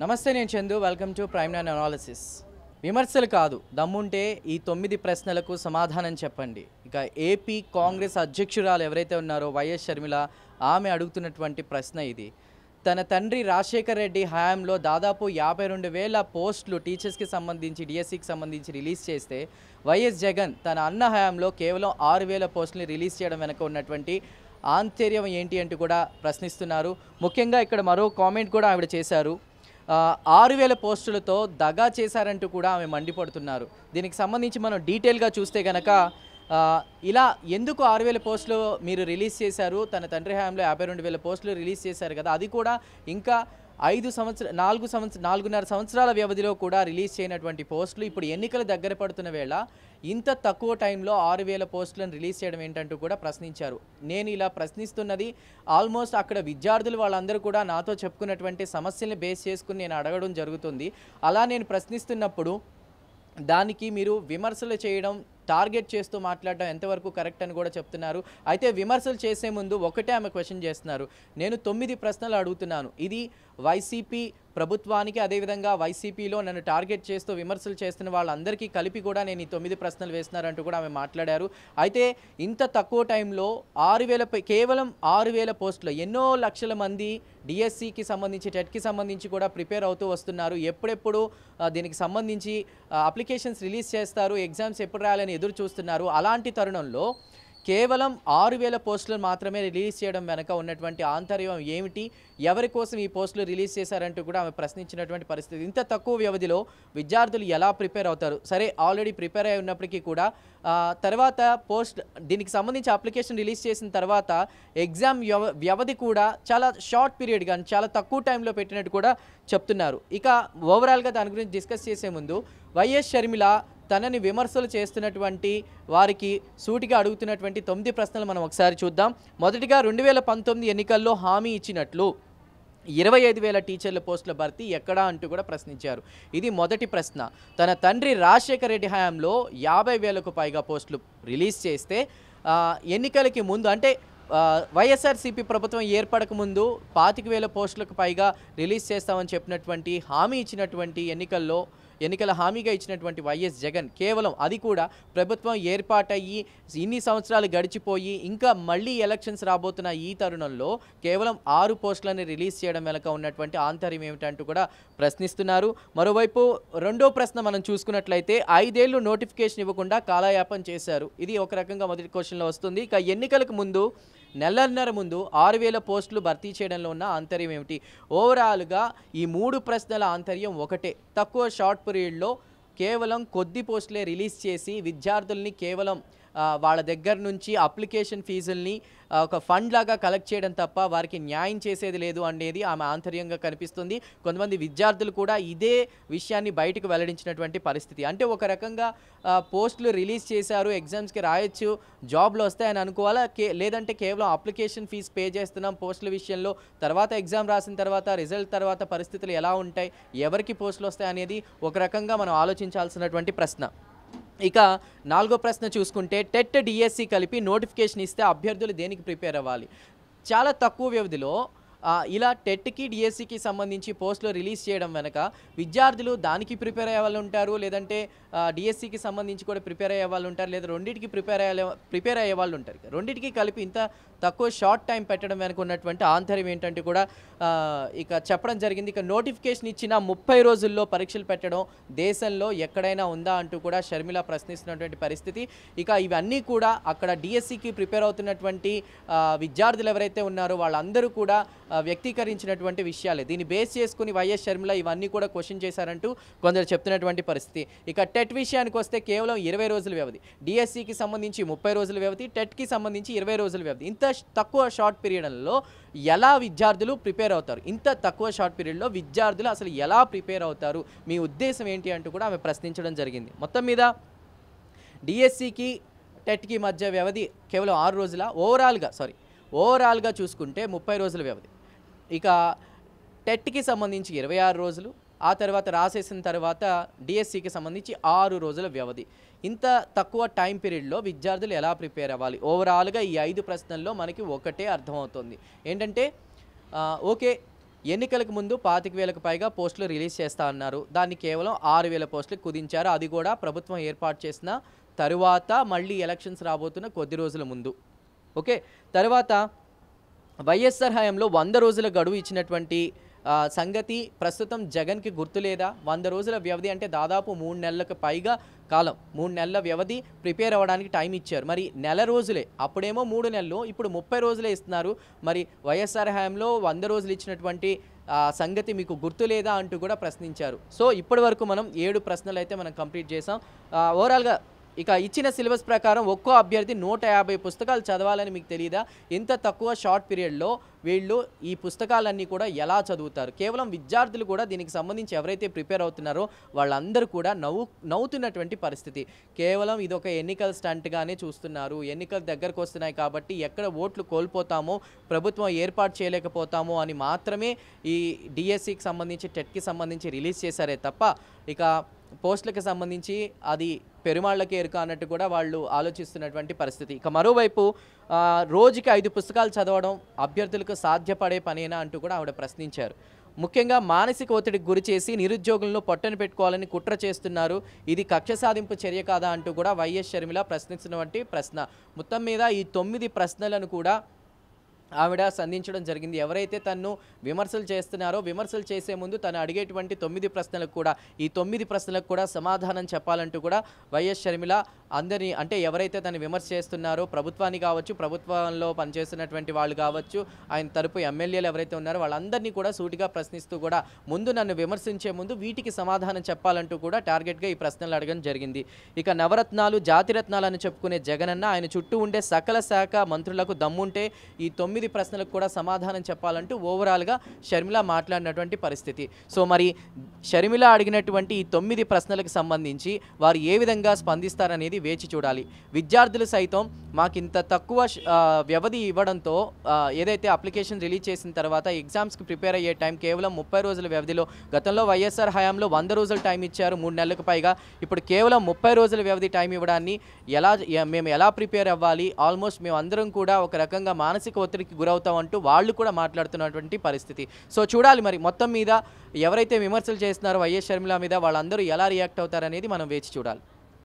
నమస్తే, నేను Chandu. Welcome to prime nine analysis. విమర్శలు కాదు, దమ్ముంటే ఈ 9 ప్రశ్నలకు సమాధానం చెప్పండి. ఇక ఏపీ కాంగ్రెస్ అధ్యక్షురాలు ఎవరైతే ఉన్నారో వైఎస్ షర్మిల, ఆమె అడుగుతున్నటువంటి ప్రశ్న ఇది. తన తండ్రి రాజశేఖర్ రెడ్డి హయాంలో దాదాపు 52,000 పోస్టులు టీచర్స్కి సంబంధించి, డిఎస్సికి సంబంధించి రిలీజ్ చేస్తే, వైఎస్ జగన్ తన అన్న హయాంలో కేవలం 6,000 పోస్టులు రిలీజ్ చేయడం వెనక ఉన్నటువంటి ఆంతర్యం ఏంటి అంటూ కూడా ప్రశ్నిస్తున్నారు. ముఖ్యంగా ఇక్కడ మరో కామెంట్ కూడా ఆవిడ చేశారు. 6,000 పోస్టులతో దగా చేశారంటూ కూడా ఆమె మండిపడుతున్నారు. దీనికి సంబంధించి మనం డీటెయిల్గా చూస్తే కనుక ఇలా ఎందుకు 6,000 పోస్టులు మీరు రిలీజ్ చేశారు, తన తండ్రి హయాంలో 52,000 పోస్టులు రిలీజ్ చేశారు కదా, అది కూడా ఇంకా 4.5 సంవత్సరాల వ్యవధిలో కూడా రిలీజ్ చేయనటువంటి పోస్టులు ఇప్పుడు ఎన్నికలు దగ్గర పడుతున్న వేళ ఇంత తక్కువ టైంలో 6,000 పోస్టులను రిలీజ్ చేయడం ఏంటంటూ కూడా ప్రశ్నించారు. నేను ఇలా ప్రశ్నిస్తున్నది ఆల్మోస్ట్ అక్కడ విద్యార్థులు వాళ్ళందరూ కూడా నాతో చెప్పుకున్నటువంటి సమస్యల్ని బేస్ చేసుకుని నేను అడగడం జరుగుతుంది. అలా నేను ప్రశ్నిస్తున్నప్పుడు దానికి మీరు విమర్శలు చేయడం, టార్గెట్ చేస్తూ మాట్లాడడం ఎంతవరకు కరెక్ట్ అని కూడా చెప్తున్నారు. అయితే విమర్శలు చేసే ముందు ఒకటే ఆమె క్వశ్చన్ చేస్తున్నారు. నేను 9 ప్రశ్నలు అడుగుతున్నాను, ఇది వైసీపీ ప్రభుత్వానికి, అదేవిధంగా వైసీపీలో నన్ను టార్గెట్ చేస్తూ విమర్శలు చేస్తున్న వాళ్ళందరికీ కలిపి కూడా నేను ఈ 9 ప్రశ్నలు వేస్తున్నారంటూ కూడా ఆమె మాట్లాడారు. అయితే ఇంత తక్కువ టైంలో 6,000 కేవలం 6,000 పోస్టులు, ఎన్నో లక్షల మంది డిఎస్సికి సంబంధించి, టెట్కి సంబంధించి కూడా ప్రిపేర్ అవుతూ వస్తున్నారు. ఎప్పుడెప్పుడు దీనికి సంబంధించి అప్లికేషన్స్ రిలీజ్ చేస్తారు, ఎగ్జామ్స్ ఎప్పుడు రాయాలని ఎదురు చూస్తున్నారు. అలాంటి తరుణంలో కేవలం 6,000 పోస్టులు మాత్రమే రిలీజ్ చేయడం వెనక ఉన్నటువంటి ఆంతర్యం ఏమిటి, ఎవరి కోసం ఈ పోస్టులు రిలీజ్ చేశారంటూ కూడా ఆమె ప్రశ్నించినటువంటి పరిస్థితి. ఇంత తక్కువ వ్యవధిలో విద్యార్థులు ఎలా ప్రిపేర్ అవుతారు? సరే, ఆల్రెడీ ప్రిపేర్ అయి ఉన్నప్పటికీ కూడా తర్వాత దీనికి సంబంధించి అప్లికేషన్ రిలీజ్ చేసిన తర్వాత ఎగ్జామ్ వ్యవధి కూడా చాలా షార్ట్ పీరియడ్ కానీ చాలా తక్కువ టైంలో పెట్టినట్టు కూడా చెప్తున్నారు. ఇక ఓవరాల్గా దాని గురించి డిస్కస్ చేసే ముందు వైఎస్ షర్మిల తనని విమర్శలు చేస్తున్నటువంటి వారికి సూటిగా అడుగుతున్నటువంటి 9 ప్రశ్నలు మనం ఒకసారి చూద్దాం. మొదటిగా 2019 ఎన్నికల్లో హామీ ఇచ్చినట్లు 25,000 టీచర్ల పోస్టుల భర్తీ ఎక్కడా అంటూ కూడా ప్రశ్నించారు. ఇది మొదటి ప్రశ్న. తన తండ్రి రాజశేఖర్ రెడ్డి హయాంలో 50,000కు పైగా పోస్టులు రిలీజ్ చేస్తే ఎన్నికలకి ముందు, అంటే వైఎస్ఆర్సీపీ ప్రభుత్వం ఏర్పడక ముందు 25,000 పోస్టులకు పైగా రిలీజ్ చేస్తామని చెప్పినటువంటి హామీ ఇచ్చినటువంటి ఎన్నికల హామీగా ఇచ్చినటువంటి వైఎస్ జగన్ కేవలం, అది కూడా ప్రభుత్వం ఏర్పాటయ్యి ఇన్ని సంవత్సరాలు గడిచిపోయి ఇంకా మళ్ళీ ఎలక్షన్స్ రాబోతున్న ఈ తరుణంలో కేవలం 6 పోస్టులను రిలీజ్ చేయడం వెనక ఉన్నటువంటి ఆంతర్యం ఏమిటంటూ కూడా ప్రశ్నిస్తున్నారు. మరోవైపు రెండో ప్రశ్న మనం చూసుకున్నట్లయితే 5 ఏళ్ళు నోటిఫికేషన్ ఇవ్వకుండా కాలయాపన చేశారు. ఇది ఒక రకంగా మొదటి క్వశ్చన్లో వస్తుంది. ఇక ఎన్నికలకు ముందు నెలన్నర ముందు 6,000 పోస్టులు భర్తీ చేయడంలో ఉన్న ఆంతర్యం ఏమిటి? ఓవరాల్గా ఈ 3 ప్రశ్నల ఆంతర్యం ఒకటే. తక్కువ షార్ట్ పీరియడ్లో కేవలం కొద్ది పోస్టులే రిలీజ్ చేసి విద్యార్థుల్ని కేవలం వాళ్ళ దగ్గర నుంచి అప్లికేషన్ ఫీజుల్ని ఒక ఫండ్ లాగా కలెక్ట్ చేయడం తప్ప వారికి న్యాయం చేసేది లేదు అనేది ఆమె ఆంతర్యంగా కనిపిస్తుంది. కొంతమంది విద్యార్థులు కూడా ఇదే విషయాన్ని బయటకు వెల్లడించినటువంటి పరిస్థితి. అంటే ఒక రకంగా పోస్టులు రిలీజ్ చేశారు, ఎగ్జామ్స్కి రాయొచ్చు, జాబ్లు వస్తాయని అనుకోవాలా, లేదంటే కేవలం అప్లికేషన్ ఫీజు పే చేస్తున్నాం పోస్టుల విషయంలో, తర్వాత ఎగ్జామ్ రాసిన తర్వాత రిజల్ట్ తర్వాత పరిస్థితులు ఎలా ఉంటాయి, ఎవరికి పోస్టులు వస్తాయి అనేది ఒక రకంగా మనం ఆలోచించాల్సినటువంటి ప్రశ్న. ఇక నాలుగో ప్రశ్న చూసుకుంటే, టెట్ డిఎస్సి కలిపి నోటిఫికేషన్ ఇస్తే అభ్యర్థులు దేనికి ప్రిపేర్ అవ్వాలి? చాలా తక్కువ వ్యవధిలో ఇలా టెట్కి డిఎస్సికి సంబంధించి పోస్టులు రిలీజ్ చేయడం వెనక విద్యార్థులు దానికి ప్రిపేర్ అయ్యే వాళ్ళు ఉంటారు, లేదంటే డిఎస్సికి సంబంధించి కూడా ప్రిపేర్ అయ్యే వాళ్ళు ఉంటారు, లేదా రెండింటికి ప్రిపేర్ అయ్యే వాళ్ళు ఉంటారు. రెండింటికి కలిపి ఇంత తక్కువ షార్ట్ టైం పెట్టడం వెనక ఉన్నటువంటి ఆంతర్యం ఏంటంటే కూడా ఇక చెప్పడం జరిగింది. ఇక నోటిఫికేషన్ ఇచ్చిన 30 రోజుల్లో పరీక్షలు పెట్టడం దేశంలో ఎక్కడైనా ఉందా అంటూ కూడా షర్మిల ప్రశ్నిస్తున్నటువంటి పరిస్థితి. ఇక ఇవన్నీ కూడా అక్కడ డిఎస్సికి ప్రిపేర్ అవుతున్నటువంటి విద్యార్థులు ఎవరైతే ఉన్నారో వాళ్ళందరూ కూడా వ్యక్తీకరించినటువంటి విషయాలే. దీన్ని బేస్ చేసుకుని వైఎస్ షర్మిల ఇవన్నీ కూడా క్వశ్చన్ చేశారంటూ కొందరు చెప్తున్నటువంటి పరిస్థితి. ఇక టెట్ విషయానికి వస్తే కేవలం 20 రోజుల వ్యవధి, డిఎస్సికి సంబంధించి 30 రోజుల వ్యవధి, టెట్కి సంబంధించి 20 రోజుల వ్యవధి. ఇంత తక్కువ షార్ట్ పీరియడ్లో ఎలా విద్యార్థులు ప్రిపేర్ అవుతారు? ఇంత తక్కువ షార్ట్ పీరియడ్లో విద్యార్థులు అసలు ఎలా ప్రిపేర్ అవుతారు? మీ ఉద్దేశం ఏంటి అంటూ కూడా ఆమె ప్రశ్నించడం జరిగింది. మొత్తం మీద డిఎస్సికి టెట్కి మధ్య వ్యవధి కేవలం 6 రోజుల, ఓవరాల్గా చూసుకుంటే 30 రోజుల వ్యవధి. ఇక టెట్కి సంబంధించి 26 రోజులు, ఆ తర్వాత రాసేసిన తర్వాత డిఎస్సికి సంబంధించి 6 రోజుల వ్యవధి. ఇంత తక్కువ టైం పీరియడ్లో విద్యార్థులు ఎలా ప్రిపేర్ అవ్వాలి? ఓవరాల్గా ఈ 5 ప్రశ్నల్లో మనకి ఒకటే అర్థమవుతుంది ఏంటంటే, ఓకే, ఎన్నికలకు ముందు 25,000కు పైగా పోస్టులు రిలీజ్ చేస్తా అన్నారు. దాన్ని కేవలం 6,000 పోస్టులకు కుదించారు. అది కూడా ప్రభుత్వం ఏర్పాటు చేసిన తరువాత మళ్ళీ ఎలక్షన్స్ రాబోతున్న కొద్ది రోజుల ముందు. ఓకే. తర్వాత వైఎస్ఆర్ హయాంలో 100 రోజుల గడువు ఇచ్చినటువంటి సంగతి ప్రస్తుతం జగన్‌కి గుర్తులేదా? 100 రోజుల వ్యవధి అంటే దాదాపు 3 నెలలకు పైగా కాలం. 3 నెలల వ్యవధి ప్రిపేర్ అవ్వడానికి టైం ఇచ్చారు. మరి నెల రోజులే. అప్పుడేమో 3 నెలలు, ఇప్పుడు 30 రోజులే ఇస్తున్నారు. మరి వైఎస్ఆర్ హయాంలో 100 రోజులు ఇచ్చినటువంటి సంగతి మీకు గుర్తులేదా అంటూ కూడా ప్రశ్నించారు. సో ఇప్పటి వరకు మనం 7 ప్రశ్నలు అయితే మనం కంప్లీట్ చేసాం. ఓవరాల్‌గా ఇక ఇచ్చిన సిలబస్ ప్రకారం ఒక్కో అభ్యర్థి 150 పుస్తకాలు చదవాలని మీకు తెలియదా? ఇంత తక్కువ షార్ట్ పీరియడ్‌లో వీళ్ళు ఈ పుస్తకాలన్నీ కూడా ఎలా చదువుతారు? కేవలం విద్యార్థులు కూడా దీనికి సంబంధించి ఎవరైతే ప్రిపేర్ అవుతున్నారో వాళ్ళందరూ కూడా నవ్వుతున్నటువంటి పరిస్థితి. కేవలం ఇదొక ఎన్నికల స్టంట్‌గానే చూస్తున్నారు. ఎన్నికలు దగ్గరకు వస్తున్నాయి కాబట్టి ఎక్కడ ఓట్లు కోల్పోతామో, ప్రభుత్వం ఏర్పాటు చేయలేకపోతామో అని మాత్రమే ఈ డిఎస్సికి సంబంధించి, టెట్‌కి సంబంధించి రిలీజ్ చేశారే తప్ప ఇక పోస్టులకు సంబంధించి అది పెరుమాళ్ళకి ఎరుక అన్నట్టు కూడా వాళ్ళు ఆలోచిస్తున్నటువంటి పరిస్థితి. ఇక మరోవైపు రోజుకి 5 పుస్తకాలు చదవడం అభ్యర్థులకు సాధ్యపడే పనేనా అంటూ కూడా ఆవిడ ప్రశ్నించారు. ముఖ్యంగా మానసిక ఒత్తిడికి గురి చేసి నిరుద్యోగులను పొట్టన పెట్టుకోవాలని కుట్ర చేస్తున్నారు. ఇది కక్ష సాధింపు చర్య కాదా అంటూ కూడా వైఎస్ షర్మిల ప్రశ్నిస్తున్నటువంటి ప్రశ్న. మొత్తం మీద ఈ 9 ప్రశ్నలను కూడా ఆవిడ సంధించడం జరిగింది. ఎవరైతే తన్ను విమర్శలు చేస్తున్నారో, విమర్శలు చేసే ముందు తను అడిగేటువంటి 9 ప్రశ్నలకు కూడా, ఈ 9 ప్రశ్నలకు కూడా సమాధానం చెప్పాలంటూ కూడా వైఎస్ షర్మిల అందరినీ, అంటే ఎవరైతే తను విమర్శ చేస్తున్నారో ప్రభుత్వాన్ని కావచ్చు, ప్రభుత్వంలో పనిచేస్తున్నటువంటి వాళ్ళు కావచ్చు, ఆయన తరపు ఎమ్మెల్యేలు ఎవరైతే ఉన్నారో వాళ్ళందరినీ కూడా సూటిగా ప్రశ్నిస్తూ కూడా ముందు నన్ను విమర్శించే ముందు వీటికి సమాధానం చెప్పాలంటూ కూడా టార్గెట్గా ఈ ప్రశ్నలు అడగడం జరిగింది. ఇక నవరత్నాలు, జాతిరత్నాలు అని చెప్పుకునే జగనన్న ఆయన చుట్టూ ఉండే సకల శాఖ మంత్రులకు దమ్ముంటే ఈ 9 ప్రశ్నలకు కూడా సమాధానం చెప్పాలంటూ ఓవరాల్గా షర్మిల మాట్లాడినటువంటి పరిస్థితి. సో మరి షర్మిల అడిగినటువంటి ఈ 9 ప్రశ్నలకు సంబంధించి వారు ఏ విధంగా స్పందిస్తారనేది వేచి చూడాలి. విద్యార్థులు సైతం మాకింత తక్కువ వ్యవధి ఇవ్వడంతో ఏదైతే అప్లికేషన్ రిలీజ్ చేసిన తర్వాత ఎగ్జామ్స్కి ప్రిపేర్ అయ్యే టైం కేవలం 30 రోజుల వ్యవధిలో, గతంలో వైఎస్ఆర్ హయాంలో 100 రోజులు టైం ఇచ్చారు 3 నెలలకు పైగా, ఇప్పుడు కేవలం 30 రోజుల వ్యవధి టైం ఇవ్వడాన్ని మేము ఎలా ప్రిపేర్ అవ్వాలి? ఆల్మోస్ట్ మేము అందరం కూడా ఒక రకంగా మానసిక ఒత్తిడికి గురవుతాం అంటూ వాళ్ళు కూడా మాట్లాడుతున్నటువంటి పరిస్థితి. సో చూడాలి మరి మొత్తం మీద ఎవరైతే విమర్శలు చేస్తున్నారో వైఎస్ షర్మిల మీద వాళ్ళందరూ ఎలా రియాక్ట్ అవుతారనేది మనం వేచి చూడాలి.